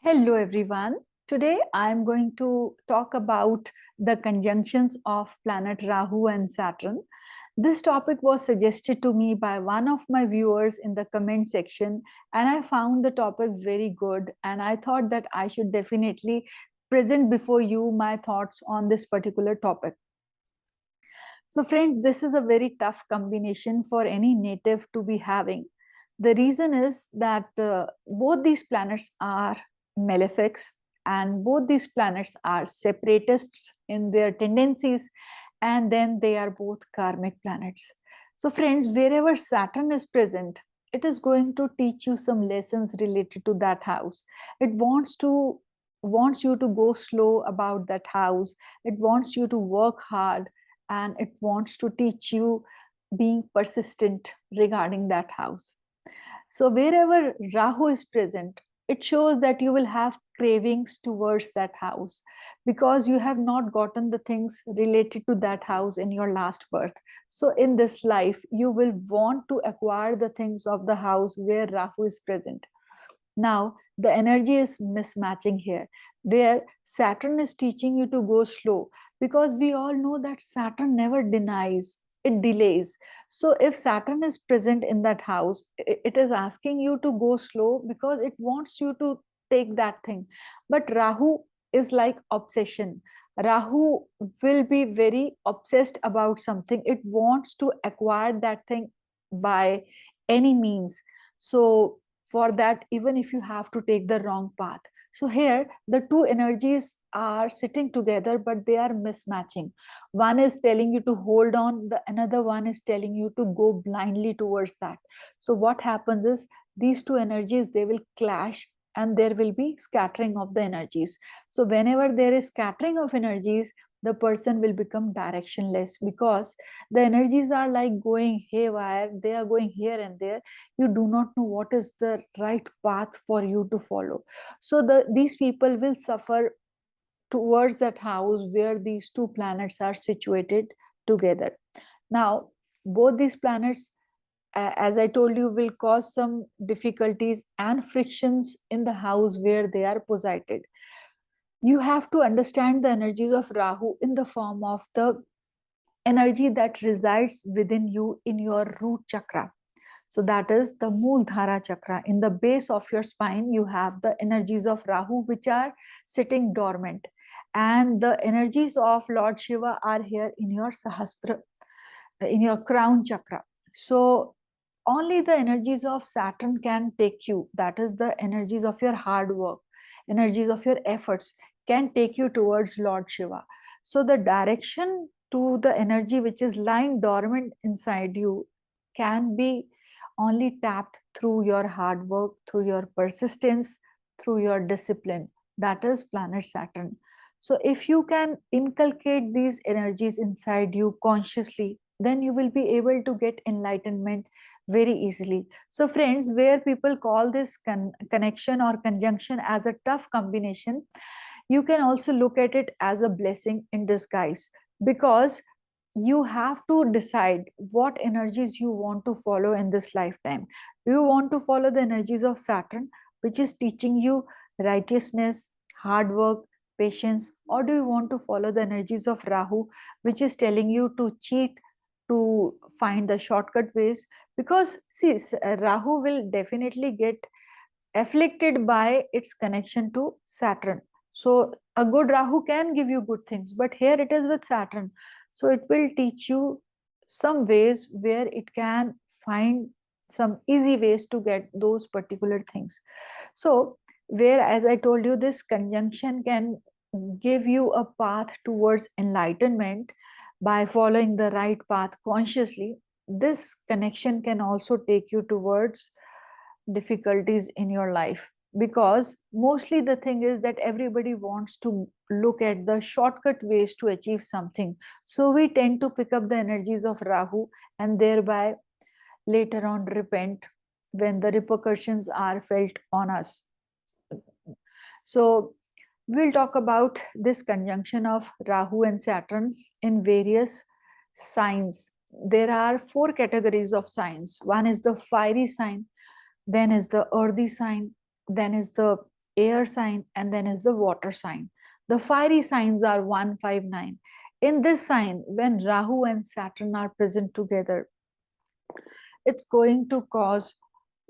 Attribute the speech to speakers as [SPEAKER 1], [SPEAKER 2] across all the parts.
[SPEAKER 1] Hello everyone. Today I am going to talk about the conjunctions of planet Rahu and Saturn. This topic was suggested to me by one of my viewers in the comment section, and I found the topic very good, and I thought that I should definitely present before you my thoughts on this particular topic. So friends, this is a very tough combination for any native to be having. The reason is that both these planets are malefics, and both these planets are separatists in their tendencies, and then they are both karmic planets. So friends, wherever Saturn is present, it is going to teach you some lessons related to that house. It wants you to go slow about that house. It wants you to work hard, and it wants to teach you being persistent regarding that house. So wherever Rahu is present, it shows that you will have cravings towards that house because you have not gotten the things related to that house in your last birth. So in this life, you will want to acquire the things of the house where Rahu is present. Now, the energy is mismatching here, where Saturn is teaching you to go slow, because we all know that Saturn never denies, it delays. So, if Saturn is present in that house, it is asking you to go slow because it wants you to take that thing. But Rahu is like obsession. Rahu will be very obsessed about something, it wants to acquire that thing by any means. So, for that, even if you have to take the wrong path. So here the two energies are sitting together, but they are mismatching. One is telling you to hold on, the another one is telling you to go blindly towards that. So what happens is these two energies, they will clash, and there will be scattering of the energies. So whenever there is scattering of energies, the person will become directionless, because the energies are like going haywire, they are going here and there. You do not know what is the right path for you to follow. So these people will suffer towards that house where these two planets are situated together. Now, both these planets, as I told you, will cause some difficulties and frictions in the house where they are posited. You have to understand the energies of Rahu in the form of the energy that resides within you in your root chakra. So that is the Mooladhara chakra. In the base of your spine, you have the energies of Rahu, which are sitting dormant. And the energies of Lord Shiva are here in your Sahasra, in your crown chakra. So only the energies of Saturn can take you. That is the energies of your hard work, energies of your efforts can take you towards Lord Shiva. So the direction to the energy which is lying dormant inside you can be only tapped through your hard work, through your persistence, through your discipline. That is planet Saturn. So if you can inculcate these energies inside you consciously, then you will be able to get enlightenment very easily. So friends, where people call this connection or conjunction as a tough combination, you can also look at it as a blessing in disguise, because you have to decide what energies you want to follow in this lifetime. Do you want to follow the energies of Saturn, which is teaching you righteousness, hard work, patience, or do you want to follow the energies of Rahu, which is telling you to cheat, to find the shortcut ways? Because see, Rahu will definitely get afflicted by its connection to Saturn. So a good Rahu can give you good things, but here it is with Saturn. So it will teach you some ways where it can find some easy ways to get those particular things. So where, as I told you, this conjunction can give you a path towards enlightenment by following the right path consciously. This connection can also take you towards difficulties in your life, because mostly the thing is that everybody wants to look at the shortcut ways to achieve something. So we tend to pick up the energies of Rahu and thereby later on repent when the repercussions are felt on us. So we'll talk about this conjunction of Rahu and Saturn in various signs. There are four categories of signs. One is the fiery sign, then is the earthy sign, then is the air sign, and then is the water sign. The fiery signs are 1, 5, 9. In this sign, when Rahu and Saturn are present together, it's going to cause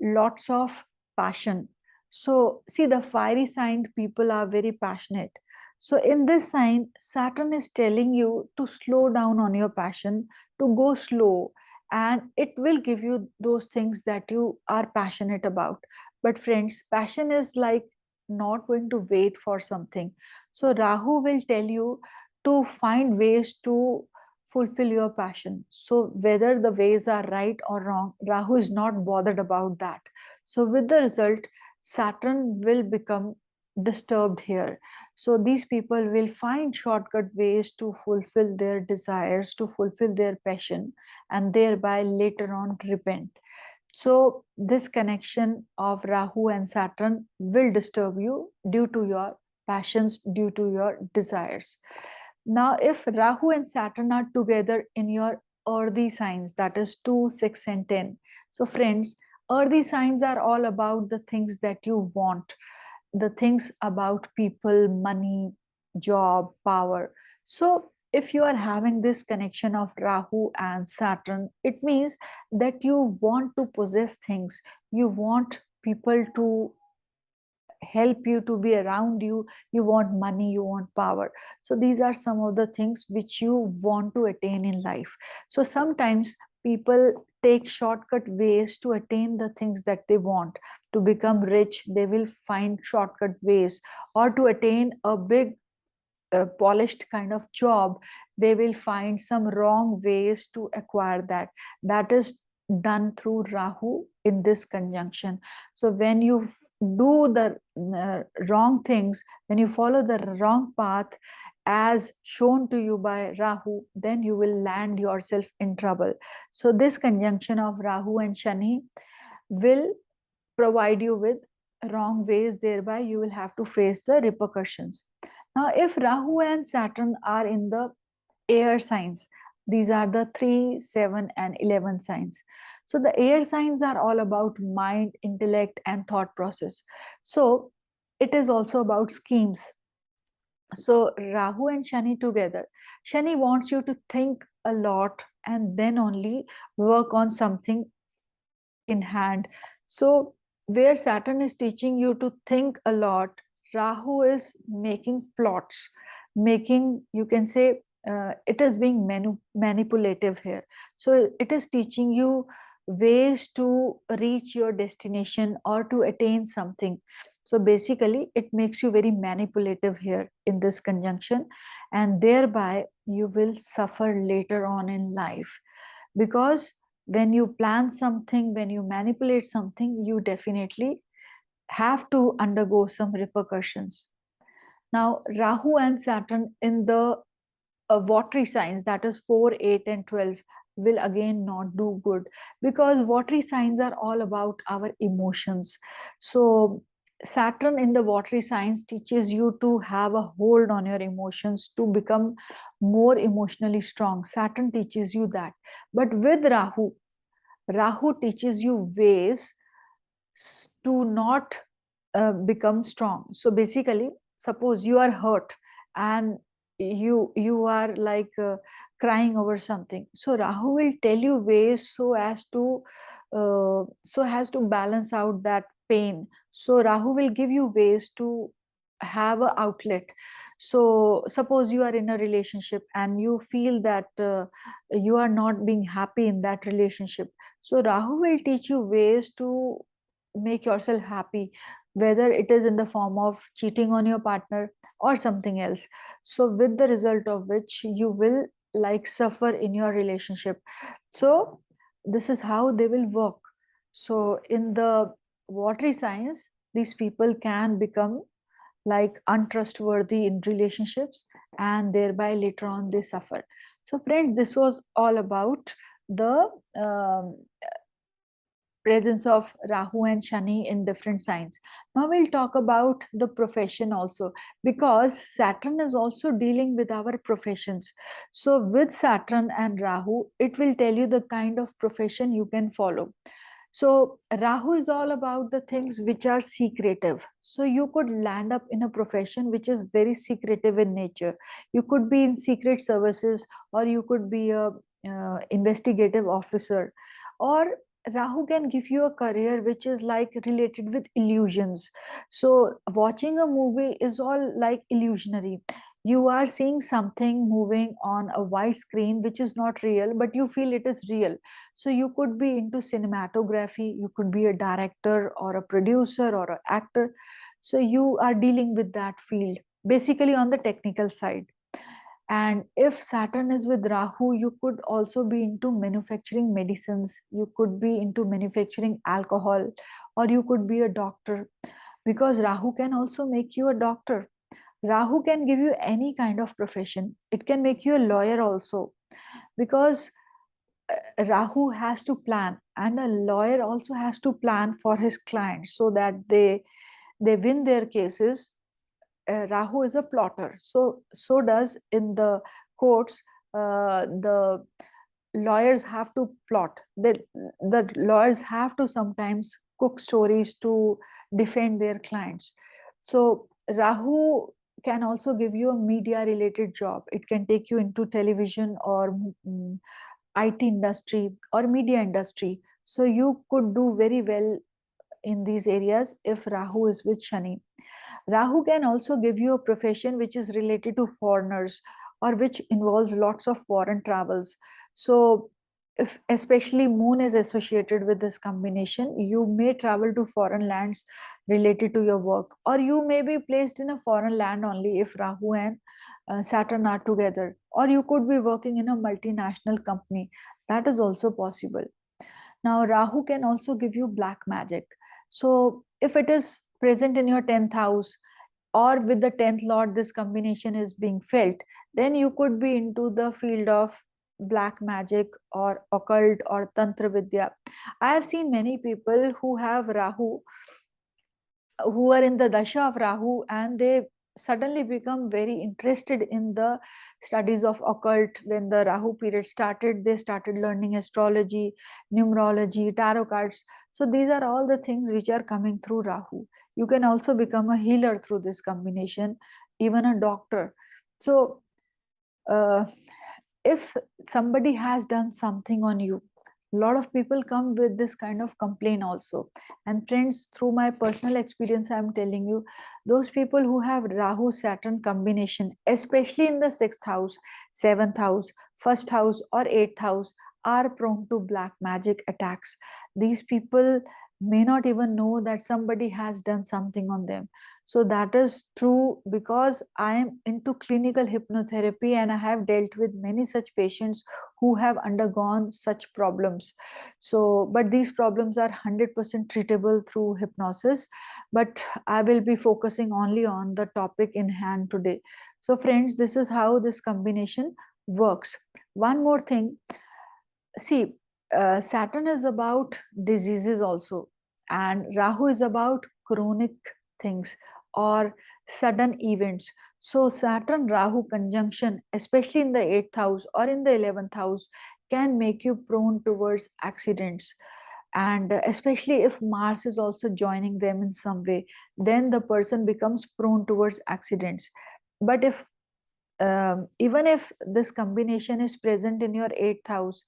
[SPEAKER 1] lots of passion. So, see, the fiery sign people are very passionate. So, in this sign, Saturn is telling you to slow down on your passion, to go slow, and it will give you those things that you are passionate about. But, friends, passion is like not going to wait for something. So, Rahu will tell you to find ways to fulfill your passion. So, whether the ways are right or wrong, Rahu is not bothered about that. So, with the result, Saturn will become disturbed here. So, these people will find shortcut ways to fulfill their desires, to fulfill their passion, and thereby later on repent. So, this connection of Rahu and Saturn will disturb you due to your passions, due to your desires. Now, if Rahu and Saturn are together in your earthy signs, that is 2, 6, and 10. So, friends, earthy signs are all about the things that you want, the things about people, money, job, power. So, if you are having this connection of Rahu and Saturn, it means that you want to possess things, you want people to help you, to be around you, you want money, you want power. So these are some of the things which you want to attain in life. So sometimes people take shortcut ways to attain the things that they want. To become rich, they will find shortcut ways, or to attain a big polished kind of job, they will find some wrong ways to acquire that. That is done through Rahu in this conjunction. So when you do the wrong things, when you follow the wrong path as shown to you by Rahu, then you will land yourself in trouble. So this conjunction of Rahu and Shani will provide you with wrong ways, thereby you will have to face the repercussions. Now, if Rahu and Saturn are in the air signs, these are the 3, 7, and 11 signs. So, the air signs are all about mind, intellect, and thought process. So, it is also about schemes. So, Rahu and Shani together. Shani wants you to think a lot and then only work on something in hand. So, where Saturn is teaching you to think a lot, Rahu is making plots, making, you can say, it is being manipulative here. So, it is teaching you ways to reach your destination or to attain something. So, basically, it makes you very manipulative here in this conjunction, and thereby you will suffer later on in life, because when you plan something, when you manipulate something, you definitely have to undergo some repercussions. Now, Rahu and Saturn in the watery signs, that is 4, 8, and 12, will again not do good, because watery signs are all about our emotions. So, Saturn in the watery signs teaches you to have a hold on your emotions, to become more emotionally strong. Saturn teaches you that. But with Rahu teaches you ways to not become strong. So basically, suppose you are hurt and you are like crying over something. So Rahu will tell you ways so as to balance out that pain. So Rahu will give you ways to have a outlet. So suppose you are in a relationship and you feel that you are not being happy in that relationship. So Rahu will teach you ways to make yourself happy, whether it is in the form of cheating on your partner or something else. So with the result of which you will like suffer in your relationship. So this is how they will work. So in the watery signs, these people can become like untrustworthy in relationships, and thereby later on they suffer. So friends, this was all about the presence of Rahu and Shani in different signs. Now we'll talk about the profession also, because Saturn is also dealing with our professions. So with Saturn and Rahu, it will tell you the kind of profession you can follow. So Rahu is all about the things which are secretive. So you could land up in a profession which is very secretive in nature. You could be in secret services, or you could be a investigative officer, or Rahu can give you a career which is like related with illusions. So watching a movie is all like illusionary. You are seeing something moving on a white screen which is not real, but you feel it is real. So you could be into cinematography, you could be a director or a producer or an actor. So you are dealing with that field, basically on the technical side. And if Saturn is with Rahu, you could also be into manufacturing medicines, you could be into manufacturing alcohol, or you could be a doctor, because Rahu can also make you a doctor. Rahu can give you any kind of profession. It can make you a lawyer also, because Rahu has to plan, and a lawyer also has to plan for his clients so that they win their cases. Rahu is a plotter, so does in the courts. The lawyers have to plot. The lawyers have to sometimes cook stories to defend their clients. So Rahu can also give you a media related job. It can take you into television or IT industry or media industry. So you could do very well in these areas if Rahu is with Shani. Rahu can also give you a profession which is related to foreigners, or which involves lots of foreign travels. So if especially moon is associated with this combination, you may travel to foreign lands related to your work, or you may be placed in a foreign land only if Rahu and Saturn are together, or you could be working in a multinational company. That is also possible. Now, Rahu can also give you black magic. So, if it is present in your 10th house, or with the 10th lord, this combination is being felt, then you could be into the field of black magic or occult or Tantra Vidya. I have seen many people who have Rahu, who are in the dasha of Rahu, and they suddenly become very interested in the studies of occult. When the Rahu period started, they started learning astrology, numerology, tarot cards. So these are all the things which are coming through Rahu. You can also become a healer through this combination, even a doctor. So uh, if somebody has done something on you, a lot of people come with this kind of complaint also. And friends, through my personal experience, I'm telling you, those people who have Rahu Saturn combination, especially in the 6th house, 7th house, 1st house, or 8th house, are prone to black magic attacks. These people may not even know that somebody has done something on them. So that is true, because I am into clinical hypnotherapy and I have dealt with many such patients who have undergone such problems. So, but these problems are 100% treatable through hypnosis. But I will be focusing only on the topic in hand today. So, friends, this is how this combination works. One more thing, see, Saturn is about diseases also, and Rahu is about chronic things or sudden events. So Saturn Rahu conjunction, especially in the 8th house or in the 11th house, can make you prone towards accidents. And especially if Mars is also joining them in some way, then the person becomes prone towards accidents. But if even if this combination is present in your 8th house,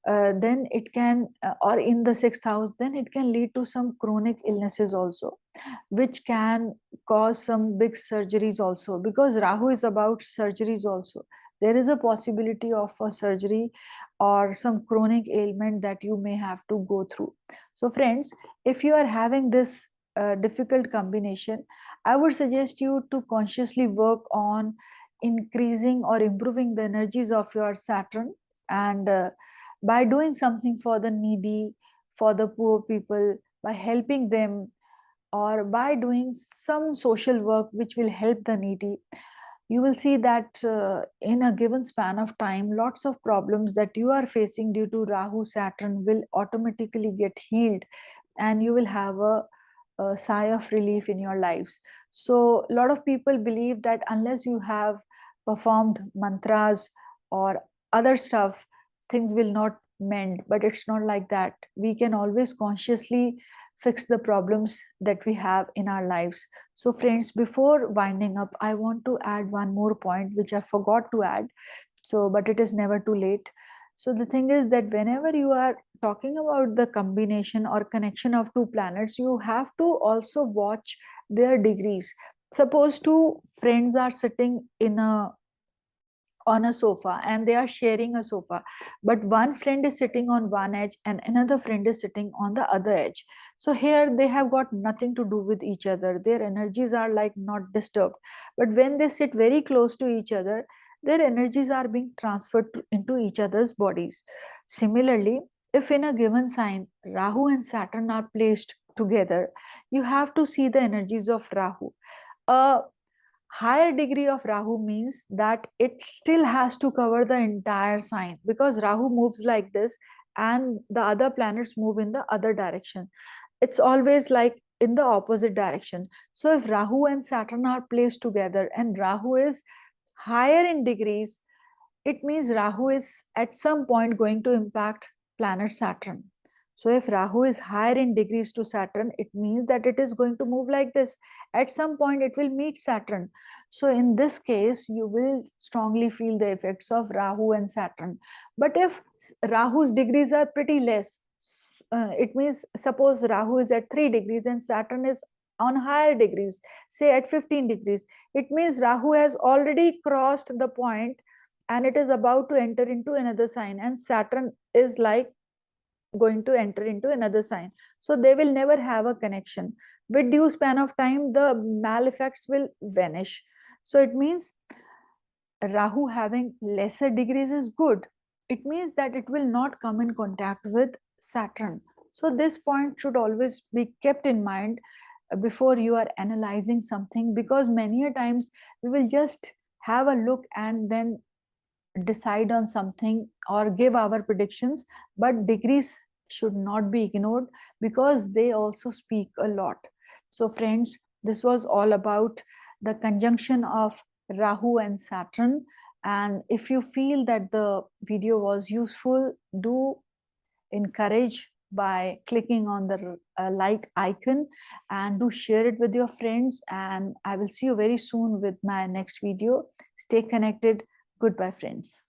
[SPEAKER 1] then it can, or in the 6th house, then it can lead to some chronic illnesses also, which can cause some big surgeries also, because Rahu is about surgeries also. There is a possibility of a surgery or some chronic ailment that you may have to go through. So friends, if you are having this difficult combination, I would suggest you to consciously work on increasing or improving the energies of your Saturn, and by doing something for the needy, for the poor people, by helping them, or by doing some social work which will help the needy, you will see that in a given span of time, lots of problems that you are facing due to Rahu Saturn will automatically get healed, and you will have a sigh of relief in your lives. So a lot of people believe that unless you have performed mantras or other stuff, things will not mend, but it's not like that. We can always consciously fix the problems that we have in our lives. So friends, before winding up, I want to add one more point which I forgot to add. So but it is never too late. So the thing is that whenever you are talking about the combination or connection of two planets, you have to also watch their degrees. Suppose two friends are sitting in a on a sofa and they are sharing a sofa, but one friend is sitting on one edge and another friend is sitting on the other edge. So here they have got nothing to do with each other, their energies are like not disturbed. But when they sit very close to each other, their energies are being transferred into each other's bodies. Similarly, if in a given sign Rahu and Saturn are placed together, you have to see the energies of Rahu. A higher degree of Rahu means that it still has to cover the entire sign, because Rahu moves like this and the other planets move in the other direction. It's always like in the opposite direction. So if Rahu and Saturn are placed together and Rahu is higher in degrees, it means Rahu is at some point going to impact planet Saturn. So if Rahu is higher in degrees to Saturn, it means that it is going to move like this. At some point, it will meet Saturn. So in this case, you will strongly feel the effects of Rahu and Saturn. But if Rahu's degrees are pretty less, it means suppose Rahu is at 3 degrees and Saturn is on higher degrees, say at 15 degrees, it means Rahu has already crossed the point and it is about to enter into another sign, and Saturn is like going to enter into another sign. So they will never have a connection. With due span of time, the maleffects will vanish. So it means Rahu having lesser degrees is good. It means that it will not come in contact with Saturn. So this point should always be kept in mind before you are analyzing something, because many a times we will just have a look and then decide on something or give our predictions, but degrees should not be ignored because they also speak a lot. So friends, this was all about the conjunction of Rahu and Saturn. And if you feel that the video was useful, do encourage by clicking on the like icon, and do share it with your friends. And I will see you very soon with my next video. Stay connected. Goodbye, friends.